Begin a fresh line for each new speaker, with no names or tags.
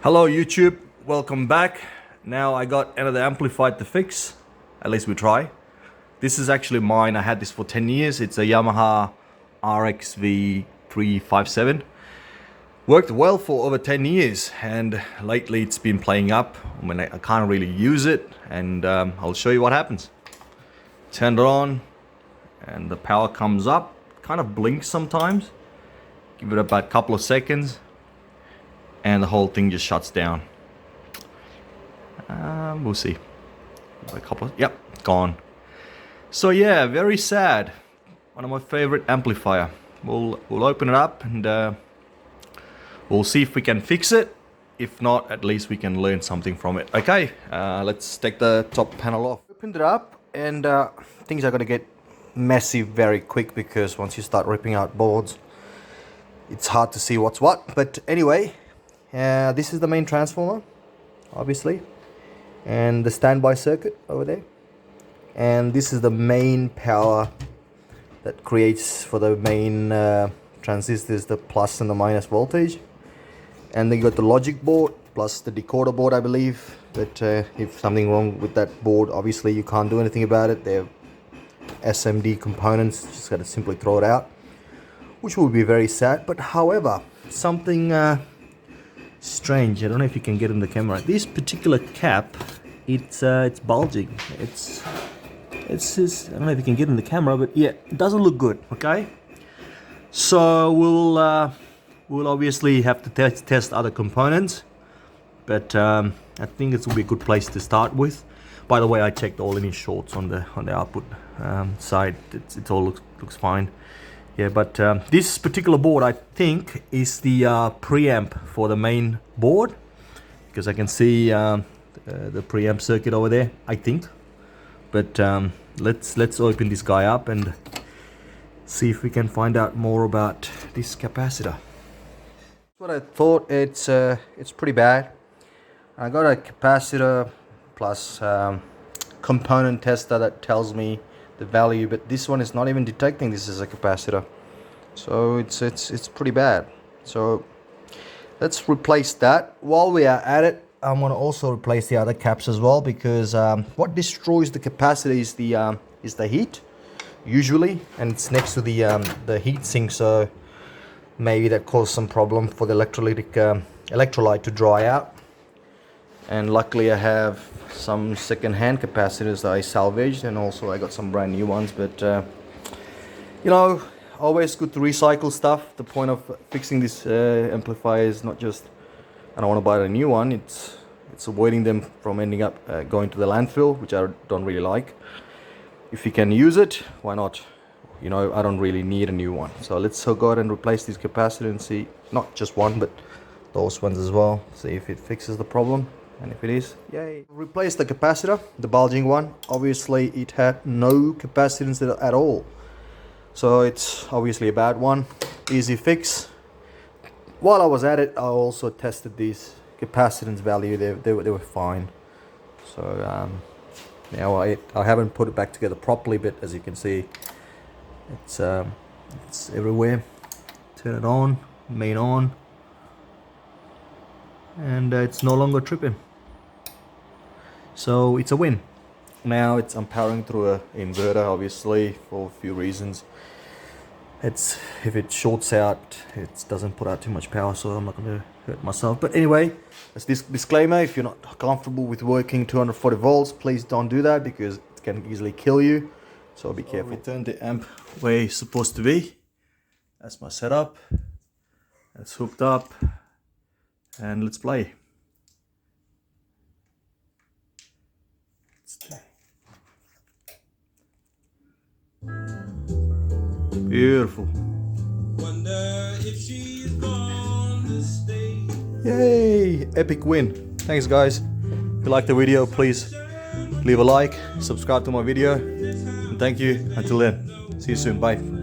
Hello YouTube, welcome back. Now I got another amplifier to fix, at least we try. This is actually mine, I had this for 10 years. It's a Yamaha RXV 357. Worked well for over 10 years and lately it's been playing up. I can't really use it and I'll show you what happens. Turn it on and the power comes up, kind of blinks sometimes. Give it about a couple of seconds and the whole thing just shuts down. We'll see. Yep, gone. So yeah, very sad. One of my favorite amplifier. We'll open it up and we'll see if we can fix it. If not, at least we can learn something from it. Okay, let's take the top panel off. Opened it up and things are gonna get messy very quick because once you start ripping out boards, it's hard to see what's what. But anyway, this is the main transformer, obviously, and the standby circuit over there, and this is the main power that creates for the main transistors, the plus and the minus voltage. And then you got the logic board plus the decoder board, I believe. But if something wrong with that board, obviously you can't do anything about it. They're SMD components, just got to simply throw it out, which will be very sad. But however, something strange, I don't know if you can get in the camera. This particular cap, it's bulging. It's just, I don't know if you can get in the camera, but yeah, it doesn't look good. Okay, so we'll obviously have to test other components, but I think it will be a good place to start with. By the way, I checked all any shorts on the output side. It all looks fine. Yeah, but this particular board, I think, is the preamp for the main board, because I can see the preamp circuit over there, I think. But let's open this guy up and see if we can find out more about this capacitor. What I thought, it's pretty bad. I got a capacitor plus component tester that tells me the value, but this one is not even detecting this as a capacitor, so it's pretty bad. So let's replace that. While we are at it, I'm going to also replace the other caps as well, because what destroys the capacitor is the heat usually, and it's next to the heat sink, so maybe that caused some problem for the electrolyte to dry out. And luckily I have some second-hand capacitors that I salvaged, and also I got some brand new ones. But you know, always good to recycle stuff. The point of fixing this amplifier is not just I don't want to buy a new one, it's avoiding them from ending up going to the landfill, which I don't really like. If you can use it, why not? You know, I don't really need a new one. So let's go ahead and replace this capacitor and see, not just one, but those ones as well. See if it fixes the problem. And if it is, yay. Replace the capacitor, the bulging one. Obviously it had no capacitance at all, so it's obviously a bad one. Easy fix. While I was at it, I also tested these capacitance value. They were fine. So now I haven't put it back together properly, but as you can see, it's everywhere. Turn it on, main on, and it's no longer tripping. So it's a win. Now I'm powering through an inverter, obviously, for a few reasons. If it shorts out, it doesn't put out too much power, so I'm not going to hurt myself. But anyway, as this disclaimer, if you're not comfortable with working 240 volts, please don't do that, because it can easily kill you. So be careful. We turn the amp where it's supposed to be. That's my setup. It's hooked up, and let's play. Beautiful. Yay! Epic win. Thanks guys. If you liked the video, please leave a like, subscribe to my video, and thank you. Until then, see you soon. Bye.